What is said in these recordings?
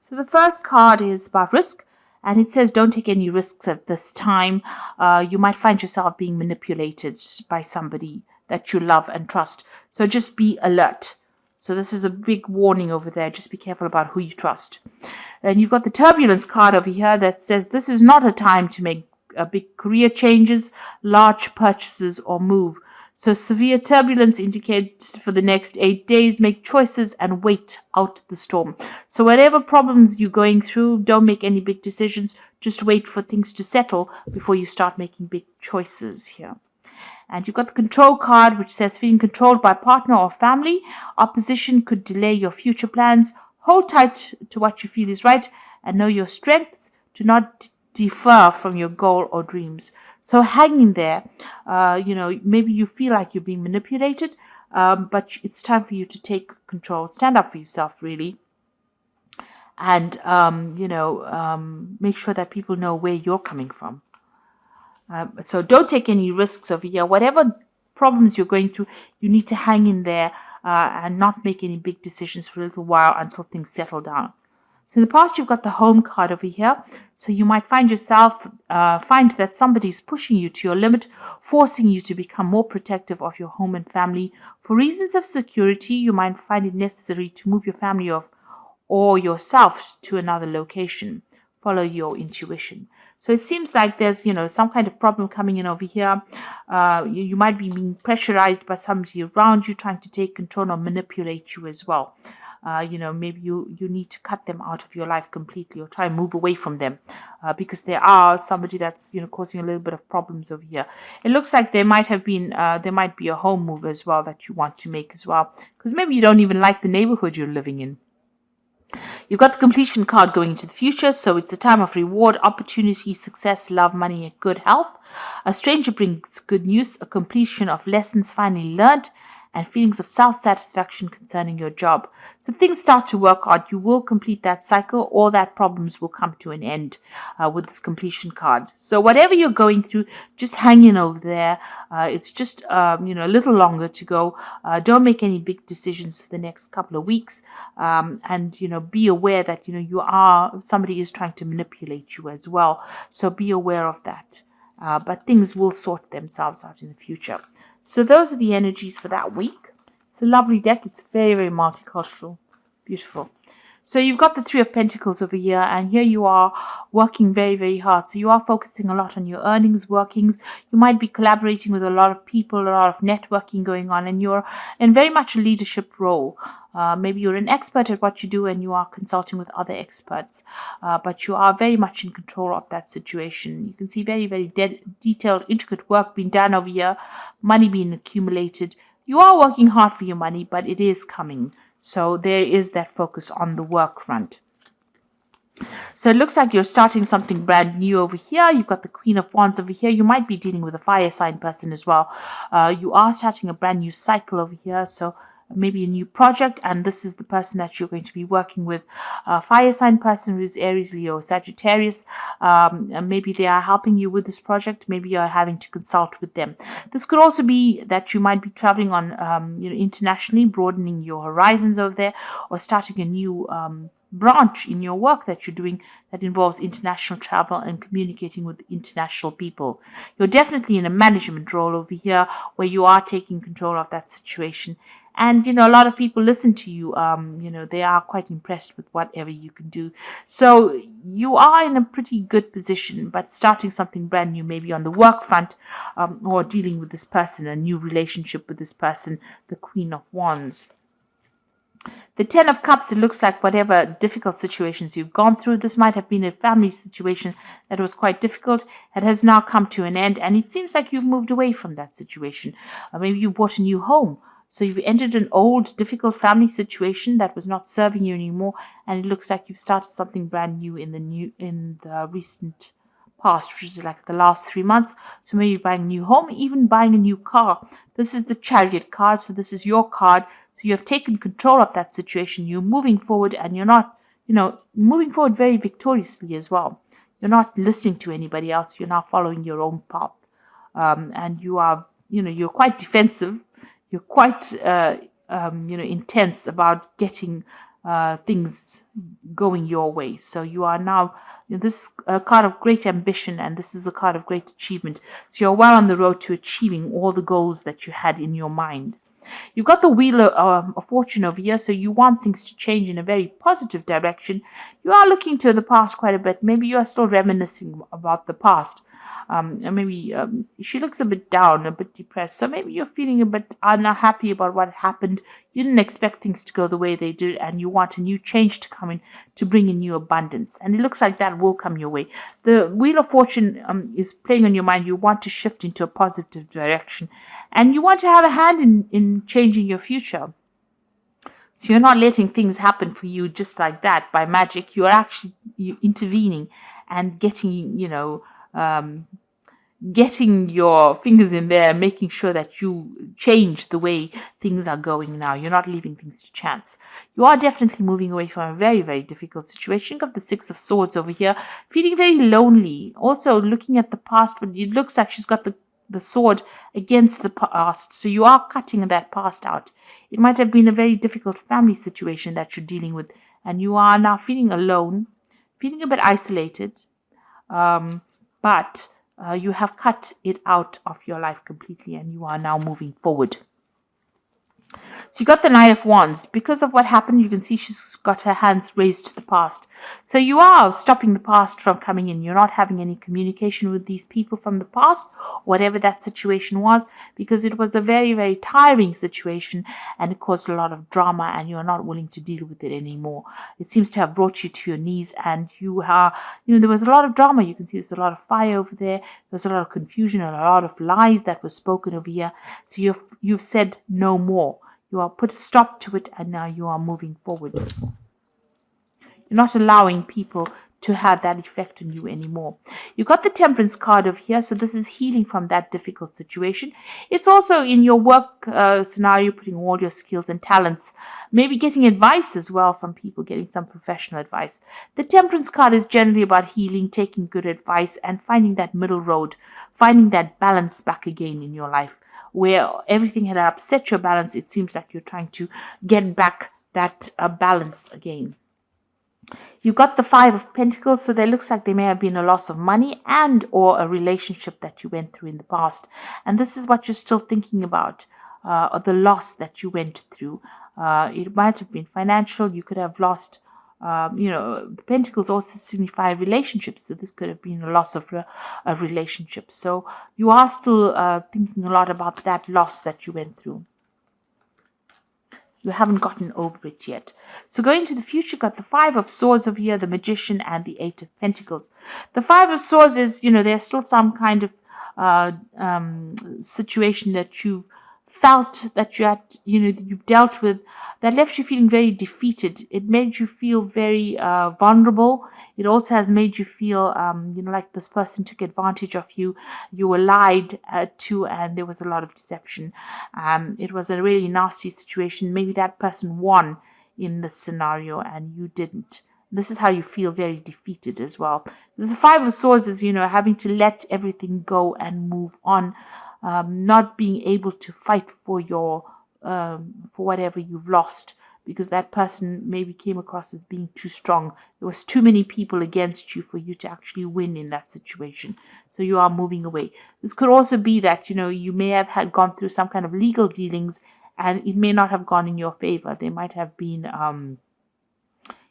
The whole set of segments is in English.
So the first card is about risk, and it says don't take any risks at this time. You might find yourself being manipulated by somebody that you love and trust. So just be alert. So this is a big warning over there. Just be careful about who you trust. And you've got the turbulence card over here that says this is not a time to make big career changes, large purchases, or move. So severe turbulence indicates for the next 8 days, make choices and wait out the storm. So whatever problems you're going through, don't make any big decisions. Just wait for things to settle before you start making big choices here. And you've got the control card, which says feeling controlled by partner or family. Opposition could delay your future plans. Hold tight to what you feel is right and know your strengths. Do not defer from your goal or dreams. So hang in there. Maybe you feel like you're being manipulated, but it's time for you to take control. Stand up for yourself, really. And, make sure that people know where you're coming from. So don't take any risks over here. Whatever problems you're going through, you need to hang in there and not make any big decisions for a little while until things settle down. So in the past, you've got the home card over here. So you might find that somebody's pushing you to your limit, forcing you to become more protective of your home and family. For reasons of security, you might find it necessary to move your family or yourself to another location. Follow your intuition. So it seems like there's, some kind of problem coming in over here. You might be being pressurized by somebody around you trying to take control or manipulate you as well. Maybe you need to cut them out of your life completely or try and move away from them because they are somebody that's, causing a little bit of problems over here. It looks like there might be a home move as well that you want to make as well, because maybe you don't even like the neighborhood you're living in. You've got the completion card going into the future, so it's a time of reward, opportunity, success, love, money, and good health. A stranger brings good news, a completion of lessons finally learned, and feelings of self-satisfaction concerning your job. So things start to work out. You will complete that cycle. All that problems will come to an end with this completion card. So whatever you're going through, just hang in over there. It's just, a little longer to go. Don't make any big decisions for the next couple of weeks. And be aware that, somebody is trying to manipulate you as well. So be aware of that. But things will sort themselves out in the future. So those are the energies for that week. It's a lovely deck. It's very, very multicultural. Beautiful. So you've got the Three of Pentacles over here, and here you are working very, very hard. So you are focusing a lot on your earnings, workings. You might be collaborating with a lot of people, a lot of networking going on, and you're in very much a leadership role. Maybe you're an expert at what you do and you are consulting with other experts, but you are very much in control of that situation. You can see very, very detailed, intricate work being done over here, money being accumulated. You are working hard for your money, but it is coming. So there is that focus on the work front. So it looks like you're starting something brand new over here. You've got the Queen of Wands over here. You might be dealing with a fire sign person as well. You are starting a brand new cycle over here. So maybe a new project, and this is the person that you're going to be working with. A fire sign person who is Aries, Leo, Sagittarius. And maybe they are helping you with this project. Maybe you're having to consult with them. This could also be that you might be traveling on, internationally, broadening your horizons over there, or starting a new branch in your work that you're doing that involves international travel and communicating with international people. You're definitely in a management role over here where you are taking control of that situation. And, a lot of people listen to you. They are quite impressed with whatever you can do. So you are in a pretty good position, but starting something brand new, maybe on the work front, or dealing with this person, a new relationship with this person, the Queen of Wands. The Ten of Cups, it looks like whatever difficult situations you've gone through, this might have been a family situation that was quite difficult. It has now come to an end, and it seems like you've moved away from that situation. Maybe you bought a new home. So you've entered an old, difficult family situation that was not serving you anymore, and it looks like you've started something brand new in the recent past, which is like the last 3 months. So maybe buying a new home, even buying a new car. This is the Chariot card, so this is your card. So you have taken control of that situation. You're moving forward, and you're not, moving forward very victoriously as well. You're not listening to anybody else. You're now following your own path, and you are, you're quite defensive. You're quite, intense about getting things going your way. So you are now, this is a card of great ambition, and this is a card of great achievement. So you're well on the road to achieving all the goals that you had in your mind. You've got the wheel of fortune over here, so you want things to change in a very positive direction. You are looking to the past quite a bit. Maybe you are still reminiscing about the past. And maybe she looks a bit down, a bit depressed. So maybe you're feeling a bit unhappy about what happened. You didn't expect things to go the way they did, and you want a new change to come in to bring in new abundance. And it looks like that will come your way. The Wheel of Fortune is playing on your mind. You want to shift into a positive direction, and you want to have a hand in changing your future. So you're not letting things happen for you just like that by magic. You're actually intervening and getting your fingers in there, making sure that you change the way things are going now. You're not leaving things to chance. You are definitely moving away from a very, very difficult situation. You've got the Six of Swords over here, feeling very lonely. Also looking at the past, but it looks like she's got the sword against the past. So you are cutting that past out. It might have been a very difficult family situation that you're dealing with, and you are now feeling alone, feeling a bit isolated, but you have cut it out of your life completely, and you are now moving forward. So you got the Knight of Wands. Because of what happened, you can see she's got her hands raised to the past. So you are stopping the past from coming in. You're not having any communication with these people from the past, whatever that situation was, because it was a very, very tiring situation, and it caused a lot of drama, and you're not willing to deal with it anymore. It seems to have brought you to your knees, and you are, there was a lot of drama. You can see there's a lot of fire over there. There's a lot of confusion and a lot of lies that were spoken over here. So you've said no more. You are put a stop to it, and now you are moving forward. You're not allowing people to have that effect on you anymore. You've got the Temperance card over here, so this is healing from that difficult situation. It's also in your work scenario, putting all your skills and talents, maybe getting advice as well from people, getting some professional advice. The Temperance card is generally about healing, taking good advice, and finding that middle road, finding that balance back again in your life. Where everything had upset your balance, it seems like you're trying to get back that balance again. You've got the Five of Pentacles, so there looks like there may have been a loss of money and or a relationship that you went through in the past. And this is what you're still thinking about, or the loss that you went through. It might have been financial. You could have lost, the Pentacles also signify relationships. So this could have been a loss of a relationship. So you are still thinking a lot about that loss that you went through. You haven't gotten over it yet. So going to the future, got the Five of Swords over here, the Magician, and the Eight of Pentacles. The Five of Swords is, there's still some kind of situation that you've felt that you've dealt with that left you feeling very defeated. It made you feel very vulnerable. It also has made you feel, like this person took advantage of you. You were lied to, and there was a lot of deception. It was a really nasty situation. Maybe that person won in this scenario and you didn't. This is how you feel very defeated as well. The Five of Swords is, having to let everything go and move on. Not being able to fight for for whatever you've lost, because that person maybe came across as being too strong. There was too many people against you for you to actually win in that situation. So you are moving away. This could also be that, you may have gone through some kind of legal dealings, and it may not have gone in your favor. There might have been,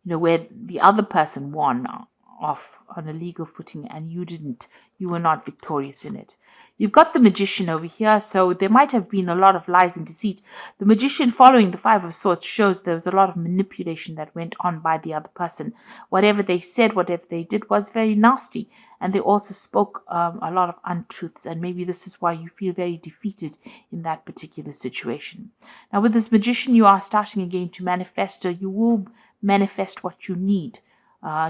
where the other person won off on a legal footing and you didn't. You were not victorious in it. You've got the Magician over here, so there might have been a lot of lies and deceit. The Magician, following the Five of Swords, shows there was a lot of manipulation that went on by the other person. Whatever they said, whatever they did was very nasty, and they also spoke a lot of untruths, and maybe this is why you feel very defeated in that particular situation. Now, with this Magician, you are starting again to manifest, or you will manifest what you need.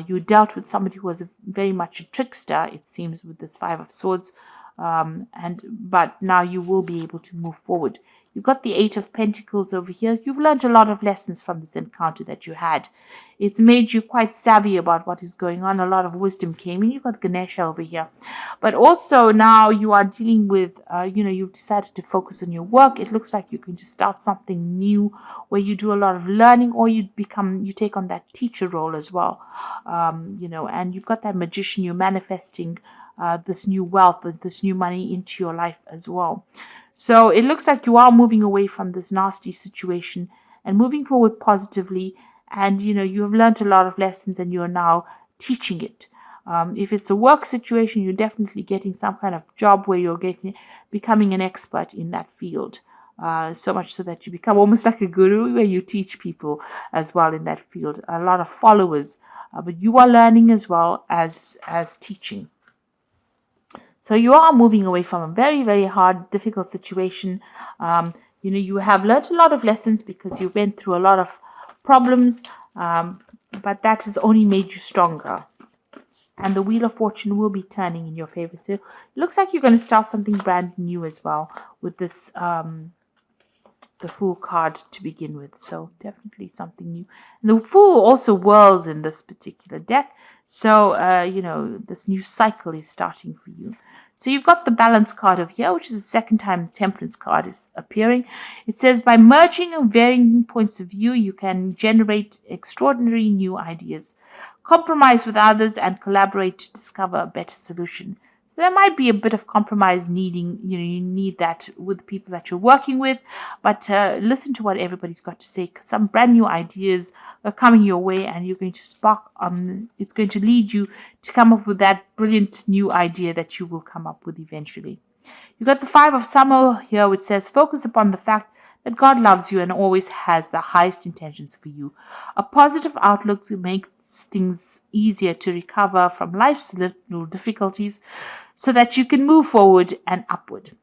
You dealt with somebody who was very much a trickster, it seems, with this Five of Swords. But now you will be able to move forward. You've got the Eight of Pentacles over here. You've learned a lot of lessons from this encounter that you had. It's made you quite savvy about what is going on. A lot of wisdom came in. You've got Ganesha over here. But also now you are dealing with, you've decided to focus on your work. It looks like you're going to start something new where you do a lot of learning, or you take on that teacher role as well. And you've got that Magician. You're manifesting this new wealth, this new money into your life as well. So it looks like you are moving away from this nasty situation and moving forward positively. And, you have learned a lot of lessons and you are now teaching it. If it's a work situation, you're definitely getting some kind of job where you're becoming an expert in that field. So much so that you become almost like a guru, where you teach people as well in that field. A lot of followers, but you are learning as well as teaching. So you are moving away from a very, very hard, difficult situation. You have learned a lot of lessons because you went through a lot of problems, but that has only made you stronger. And the Wheel of Fortune will be turning in your favor. So it looks like you're going to start something brand new as well with this, the Fool card to begin with. So definitely something new. And the Fool also whirls in this particular deck. So, this new cycle is starting for you. So you've got the Balance card over here, which is the second time the Temperance card is appearing. It says, by merging and varying points of view, you can generate extraordinary new ideas. Compromise with others and collaborate to discover a better solution. So there might be a bit of compromise needing, you need that with the people that you're working with, but listen to what everybody's got to say. Some brand new ideas are coming your way and you're going to spark, it's going to lead you to come up with that brilliant new idea that you will come up with eventually. You've got the Five of Summer here, which says, focus upon the fact that God loves you and always has the highest intentions for you. A positive outlook makes things easier to recover from life's little difficulties so that you can move forward and upward.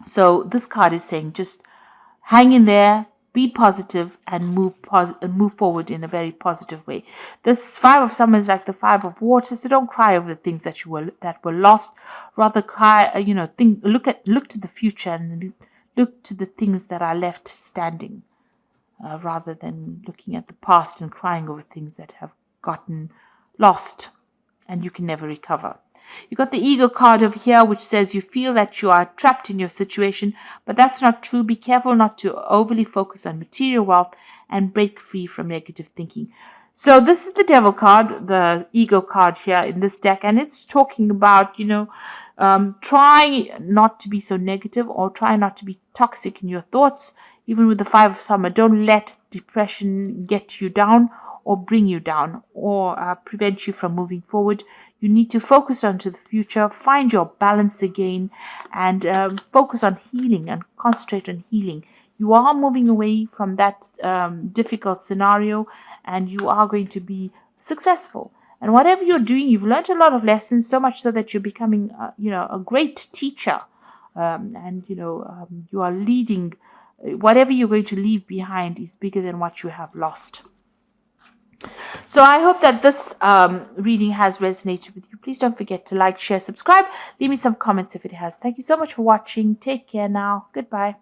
So this card is saying just hang in there, be positive, and move forward in a very positive way. This Five of Summer is like the Five of Water, so don't cry over the things that were lost. Rather cry, look to the future and look to the things that are left standing, rather than looking at the past and crying over things that have gotten lost and you can never recover. You got the Eagle card over here, which says you feel that you are trapped in your situation, but that's not true. Be careful not to overly focus on material wealth and break free from negative thinking. So this is the Devil card, the Eagle card here in this deck, and it's talking about, try not to be so negative or try not to be toxic in your thoughts. Even with the Five of Summer, don't let depression get you down or bring you down or prevent you from moving forward. You need to focus onto the future, find your balance again, and focus on healing and concentrate on healing. You are moving away from that difficult scenario and you are going to be successful. And whatever you're doing, you've learned a lot of lessons, so much so that you're becoming, a great teacher. You are leading. Whatever you're going to leave behind is bigger than what you have lost. So I hope that this reading has resonated with you. Please don't forget to like, share, subscribe. Leave me some comments if it has. Thank you so much for watching. Take care now. Goodbye.